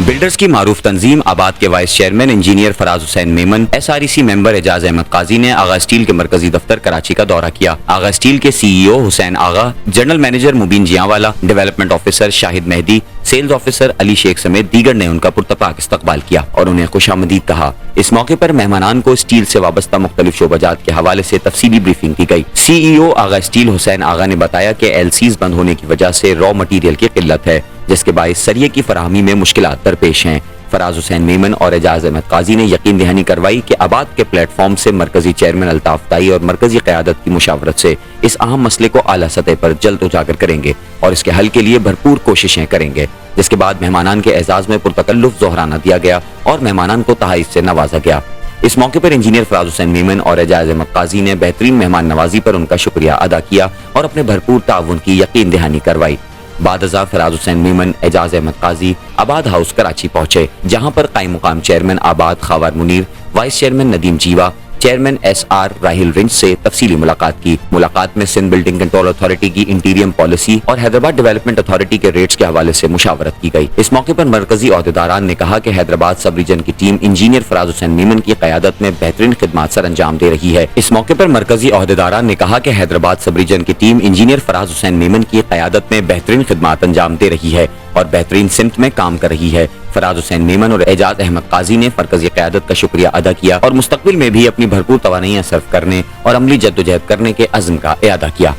Builders کی معروف تنظیم آباد کے وائس چیئرمین انجینئر فراز حسین میمن، SREC ممبر اعجاز احمد قاضی نے آغا اسٹیل کے مرکزی دفتر کراچی کا دورہ کیا۔ آغا اسٹیل کے CEO حسین آغا، جنرل مینیجر مبین جیاوالا، ڈیولپمنٹ آفیسر شاہد مہدی، سیلز آفیسر علی شیخ سمیت دیگر نے ان کا پرتپاک استقبال کیا اور انہیں خوش آمدید کہا۔ اس موقع پر مہمانان کو اسٹیل سے وابستہ مختلف شعبہ جات کے حوالے سے تفصیلی بریفنگ دی گئی۔ CEO آغا اسٹیل حسین آغا نے بتایا کہ LCs بند ہونے کی وجہ سے را مٹیریل کی قلت ہے، جس کے باعث سریے کی فراہمی میں مشکلات درپیش ہیں۔ فراز حسین میمن اور اعجاز احمد قاضی نے یقین دہانی کروائی کہ آباد کے پلیٹ فارم سے مرکزی چیئرمین الطاف تائی اور مرکزی قیادت کی مشاورت سے اس اہم مسئلے کو اعلیٰ سطح پر جلد اجاگر کریں گے اور اس کے حل کے لیے بھرپور کوششیں کریں گے، جس کے بعد مہمانان کے اعزاز میں پرتکلف ظہرانہ دیا گیا اور مہمانان کو تحائف سے نوازا گیا۔ اس موقع پر انجینئر فراز حسین میمن اور اعجاز احمد قاضی نے بہترین مہمان نوازی پر ان کا شکریہ ادا کیا اور اپنے بھرپور تعاون کی یقین دہانی کروائی۔ بعد ازاں فراز حسین میمن اعجاز احمد قاضی آباد ہاؤس کراچی پہنچے، جہاں پر قائم مقام چیئرمین آباد خاور منیر، وائس چیئرمین ندیم جیوا، چیئرمین SR راہیل رنج سے تفصیلی ملاقات کی۔ ملاقات میں سندھ بلڈنگ کنٹرول اتھارٹی کی انٹیریم پالیسی اور حیدرآباد ڈیولپمنٹ اتھارٹی کے ریٹس کے حوالے سے مشاورت کی گئی۔ اس موقع پر مرکزی عہدیداران نے کہا کہ حیدرآباد سب ریجن کی ٹیم انجینئر فراز حسین میمن کی قیادت میں بہترین خدمات سر انجام دے رہی ہے۔ اس موقع پر مرکزی عہدیداران نے کہا کہ حیدرآباد سب ریجن کی ٹیم انجینئر فراز حسین میمن کی قیادت میں بہترین خدمات انجام دے رہی ہے اور بہترین سمت میں کام کر رہی ہے۔ فراز حسین میمن اور اعجاز احمد قاضی نے مرکزی قیادت کا شکریہ ادا کیا اور مستقبل میں بھی اپنی بھرپور توانائیاں صرف کرنے اور عملی جدوجہد کرنے کے عزم کا اعادہ کیا۔